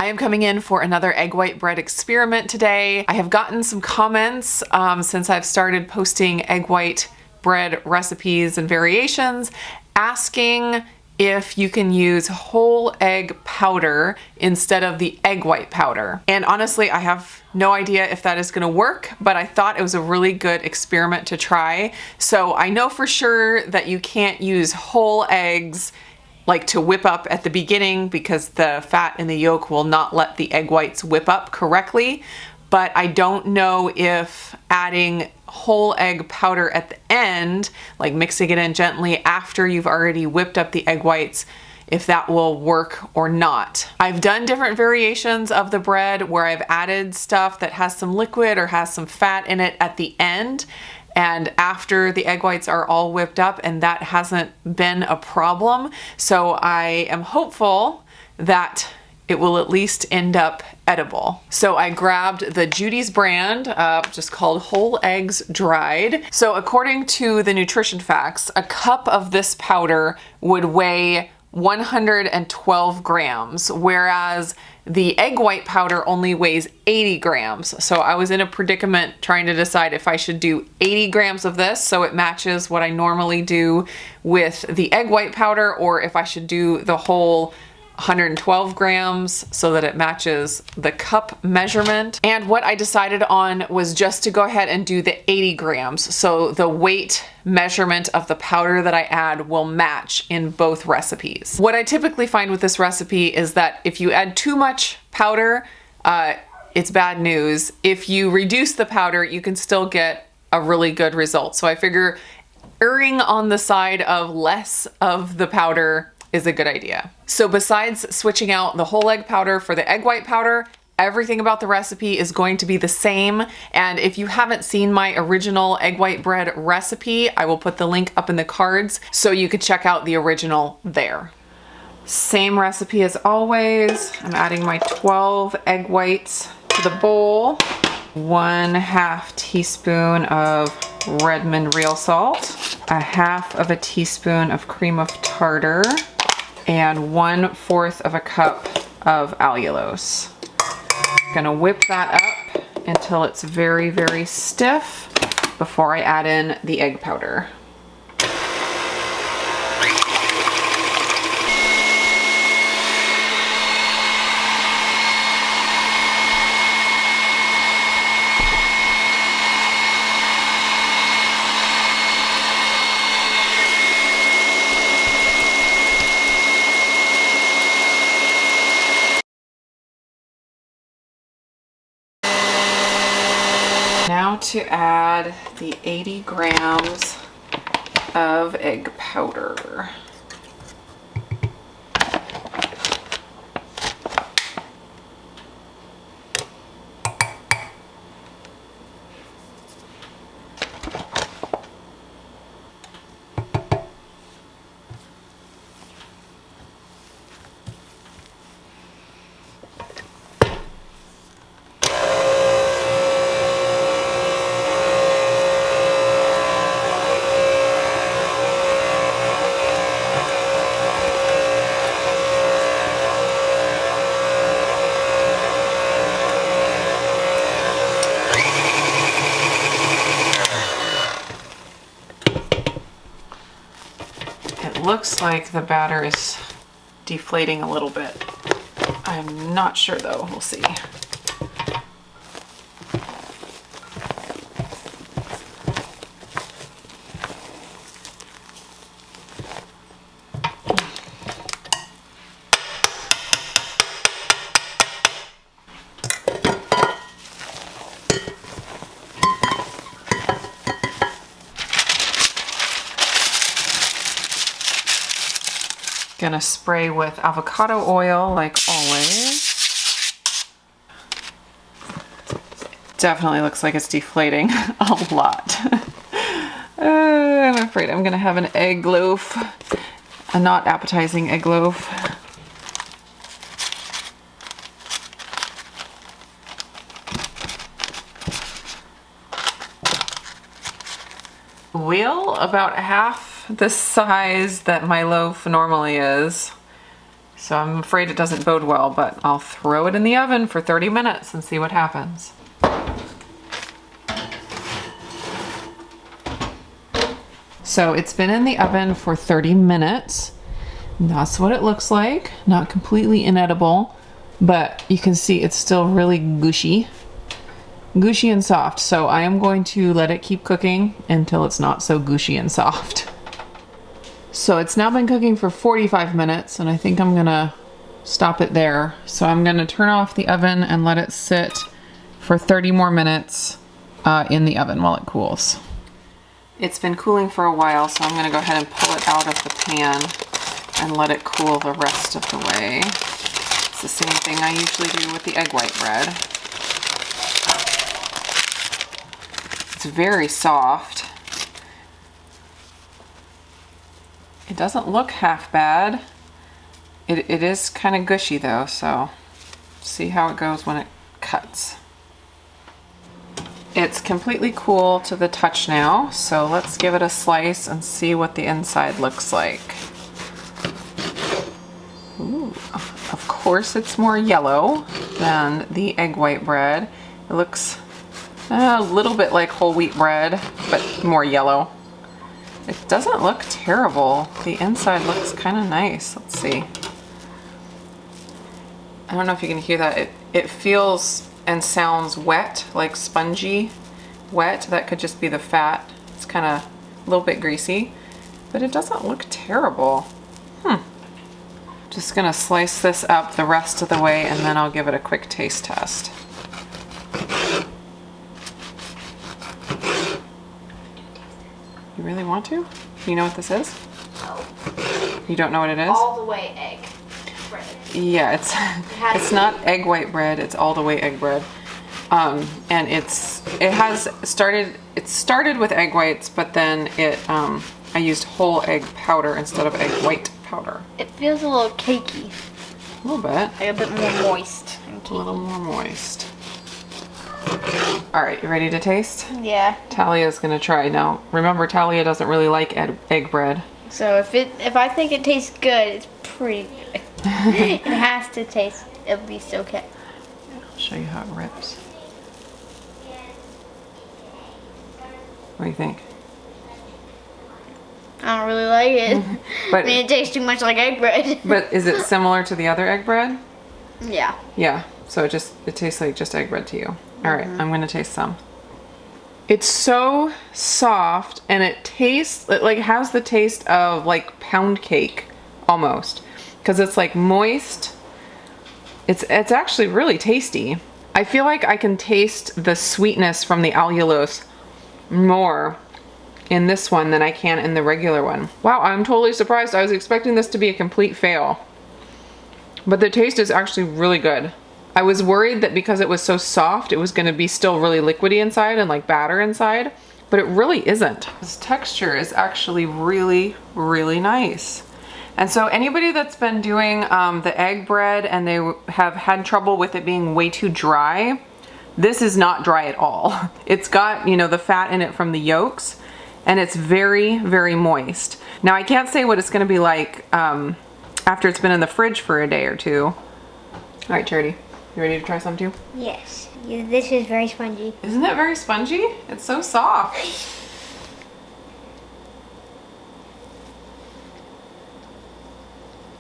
I am coming in for another egg white bread experiment today. I have gotten some comments since I've started posting egg white bread recipes and variations asking if you can use whole egg powder instead of the egg white powder. And honestly, I have no idea if that is gonna work, but I thought it was a really good experiment to try. So I know for sure that you can't use whole eggs like to whip up at the beginning because the fat in the yolk will not let the egg whites whip up correctly. But I don't know if adding whole egg powder at the end, like mixing it in gently after you've already whipped up the egg whites, if that will work or not. I've done different variations of the bread where I've added stuff that has some liquid or has some fat in it at the end and after the egg whites are all whipped up, and that hasn't been a problem. So I am hopeful that it will at least end up edible. So I grabbed the Judy's brand, just called Whole Eggs Dried. So according to the nutrition facts, a cup of this powder would weigh 112 grams, whereas the egg white powder only weighs 80 grams. So I was in a predicament trying to decide if I should do 80 grams of this so it matches what I normally do with the egg white powder, or if I should do the whole 112 grams so that it matches the cup measurement. And what I decided on was just to go ahead and do the 80 grams. So the weight measurement of the powder that I add will match in both recipes. What I typically find with this recipe is that if you add too much powder, it's bad news. If you reduce the powder, you can still get a really good result. So I figure erring on the side of less of the powder is a good idea. So besides switching out the whole egg powder for the egg white powder, everything about the recipe is going to be the same. And if you haven't seen my original egg white bread recipe, I will put the link up in the cards so you could check out the original there. Same recipe as always. I'm adding my 12 egg whites to the bowl. 1/2 teaspoon of Redmond real salt, 1/2 of a teaspoon of cream of tartar, and 1/4 of a cup of allulose. Gonna whip that up until it's very, very stiff before I add in the egg powder. Now to add the 80 grams of egg powder. Looks like the batter is deflating a little bit. I'm not sure though, we'll see. Gonna spray with avocado oil like always. Definitely looks like it's deflating a lot. I'm afraid I'm gonna have an egg loaf, a not appetizing egg loaf. About half the size that my loaf normally is. So I'm afraid it doesn't bode well, but I'll throw it in the oven for 30 minutes and see what happens. So it's been in the oven for 30 minutes. That's what it looks like. Not completely inedible, but you can see it's still really gushy and soft. So I am going to let it keep cooking until it's not so gushy and soft. So it's now been cooking for 45 minutes, and I think I'm gonna stop it there. So I'm gonna turn off the oven and let it sit for 30 more minutes in the oven while it cools. It's been cooling for a while, so I'm gonna go ahead and pull it out of the pan and let it cool the rest of the way. It's the same thing I usually do with the egg white bread. It's very soft. It doesn't look half bad. It is kind of gushy though, so see how it goes when it cuts. It's completely cool to the touch now, so let's give it a slice and see what the inside looks like. Ooh, of course it's more yellow than the egg white bread. It looks a little bit like whole wheat bread, but more yellow. It doesn't look terrible. The inside looks kind of nice. Let's see. I don't know if you can hear that. It feels and sounds wet, like spongy wet. That could just be the fat. It's kind of a little bit greasy, but it doesn't look terrible. Just gonna slice this up the rest of the way, and then I'll give it a quick taste test. You really want to? You know what this is? No. You don't know what it is? All the way egg bread. Yeah, it's not egg white bread, it's all the way egg bread. And it started with egg whites, but then I used whole egg powder instead of egg white powder. It feels a little cakey. A little bit. Like a bit more moist. A little more moist. All right, you ready to taste? Yeah. Talia's gonna try. Now, remember, Talia doesn't really like egg bread. So if I think it tastes good, it's pretty good. It has to taste at least okay. I'll show you how it rips. What do you think? I don't really like it. But I mean, it tastes too much like egg bread. But is it similar to the other egg bread? Yeah. Yeah. So it tastes like just egg bread to you. All right, I'm gonna taste some. It's so soft, and it has the taste of like pound cake almost, because it's like moist. It's actually really tasty. I feel like I can taste the sweetness from the allulose more in this one than I can in the regular one. Wow, I'm totally surprised. I was expecting this to be a complete fail, but the taste is actually really good. I was worried that because it was so soft, it was gonna be still really liquidy inside and like batter inside, but it really isn't. This texture is actually really, really nice. And so anybody that's been doing the egg bread and they have had trouble with it being way too dry, this is not dry at all. It's got, you know, the fat in it from the yolks, and it's very, very moist. Now I can't say what it's gonna be like after it's been in the fridge for a day or two. All right, Charity. You ready to try some too? Yes. Yeah, this is very spongy. Isn't it very spongy? It's so soft.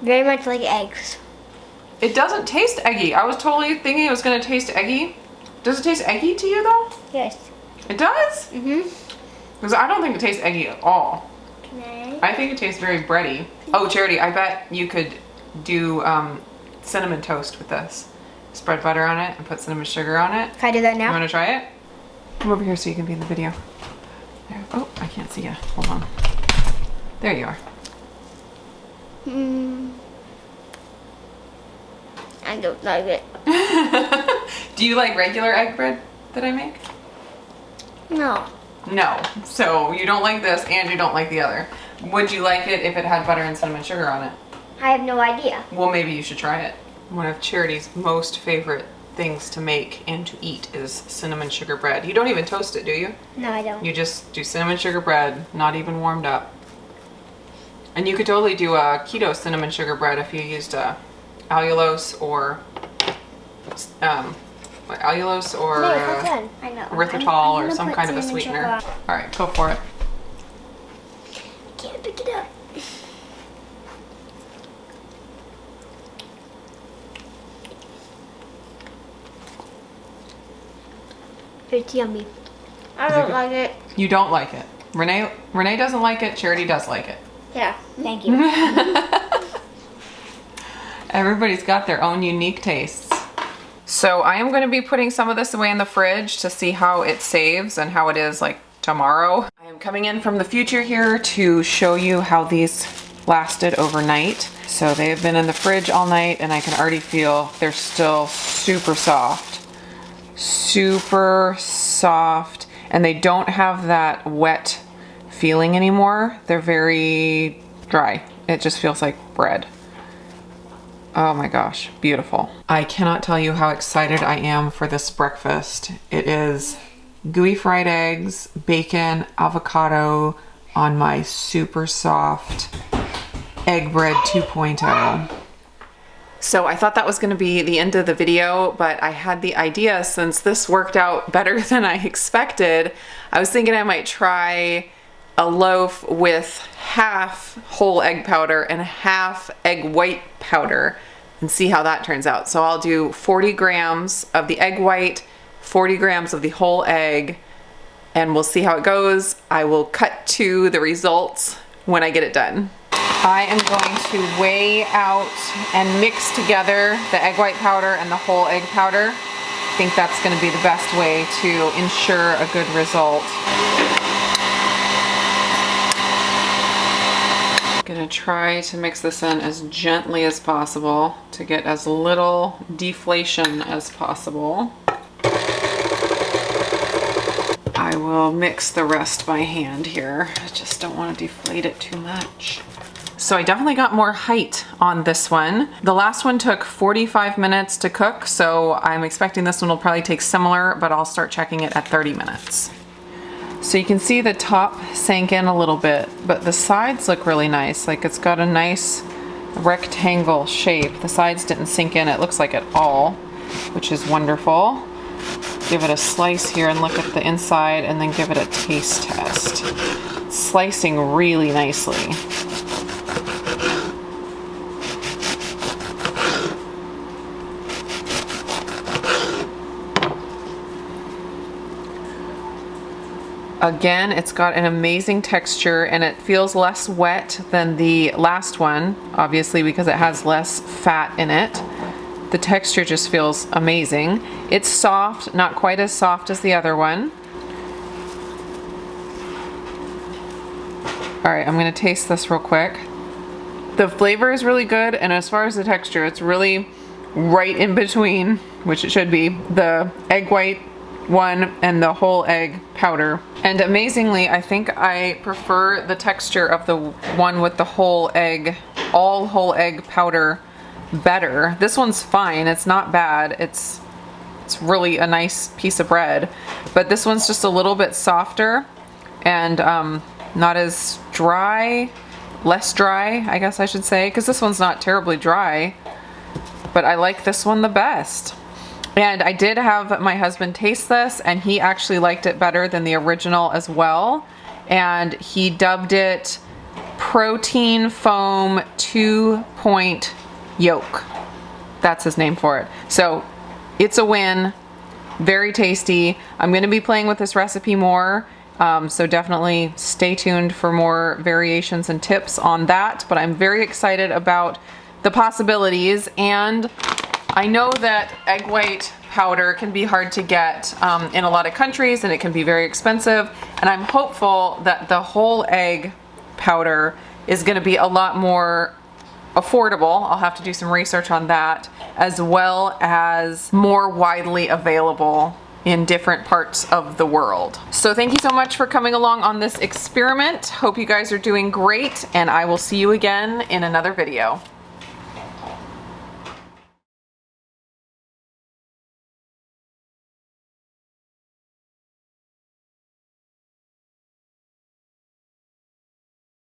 Very much like eggs. It doesn't taste eggy. I was totally thinking it was going to taste eggy. Does it taste eggy to you though? Yes. It does? Mm-hmm. Because I don't think it tastes eggy at all. Can I think it tastes very bready. Oh, Charity, I bet you could do cinnamon toast with this. Spread butter on it and put cinnamon sugar on it. I do that You now? want to try it? Come over here so you can be in the video. There. Oh, I can't see you. Hold on. There you are. I don't like it. Do you like regular egg bread that I make? No. No. So you don't like this and you don't like the other. Would you like it if it had butter and cinnamon sugar on it? I have no idea. Well, maybe you should try it. One of Charity's most favorite things to make and to eat is cinnamon sugar bread. You don't even toast it, do you? No, I don't. You just do cinnamon sugar bread, not even warmed up. And you could totally do a keto cinnamon sugar bread if you used allulose or allulose or I know. erythritol or some kind of a sweetener. All right, go for it. Can't pick it up. It's yummy. I don't like it. You don't like it. Renee doesn't like it. Charity does like it. Yeah. Thank you. Everybody's got their own unique tastes. So I am going to be putting some of this away in the fridge to see how it saves and how it is like tomorrow. I am coming in from the future here to show you how these lasted overnight. So they have been in the fridge all night and I can already feel they're still super soft. Super soft, and they don't have that wet feeling anymore. They're very dry. It just feels like bread. Oh my gosh, beautiful. I cannot tell you how excited I am for this breakfast. It is gooey fried eggs, bacon, avocado on my super soft egg bread 2.0. So I thought that was going to be the end of the video, but I had the idea, since this worked out better than I expected, I was thinking I might try a loaf with half whole egg powder and half egg white powder and see how that turns out. So I'll do 40 grams of the egg white, 40 grams of the whole egg, and we'll see how it goes. I will cut to the results when I get it done. I am going to weigh out and mix together the egg white powder and the whole egg powder. I think that's going to be the best way to ensure a good result. I'm going to try to mix this in as gently as possible to get as little deflation as possible. I will mix the rest by hand here. I just don't want to deflate it too much. So I definitely got more height on this one. The last one took 45 minutes to cook, so I'm expecting this one will probably take similar, but I'll start checking it at 30 minutes. So you can see the top sank in a little bit, but the sides look really nice. Like it's got a nice rectangle shape. The sides didn't sink in, it looks like at all, which is wonderful. Give it a slice here and look at the inside and then give it a taste test. It's slicing really nicely. Again, it's got an amazing texture and it feels less wet than the last one, obviously because it has less fat in it. The texture just feels amazing. It's soft, not quite as soft as the other one. All right, I'm gonna taste this real quick. The flavor is really good, and as far as the texture, it's really right in between, which it should be, the egg white one and the whole egg powder. And amazingly, I think I prefer the texture of the one with the whole egg, all whole egg powder better. This one's fine, it's not bad. It's really a nice piece of bread, but this one's just a little bit softer and not as dry, less dry, I guess I should say, because this one's not terribly dry, but I like this one the best. And I did have my husband taste this, and he actually liked it better than the original as well. And he dubbed it Protein Foam 2-Point Yolk. That's his name for it. So it's a win. Very tasty. I'm going to be playing with this recipe more. So definitely stay tuned for more variations and tips on that. But I'm very excited about the possibilities, and I know that egg white powder can be hard to get in a lot of countries, and it can be very expensive, and I'm hopeful that the whole egg powder is going to be a lot more affordable. I'll have to do some research on that, as well as more widely available in different parts of the world. So thank you so much for coming along on this experiment. Hope you guys are doing great, and I will see you again in another video.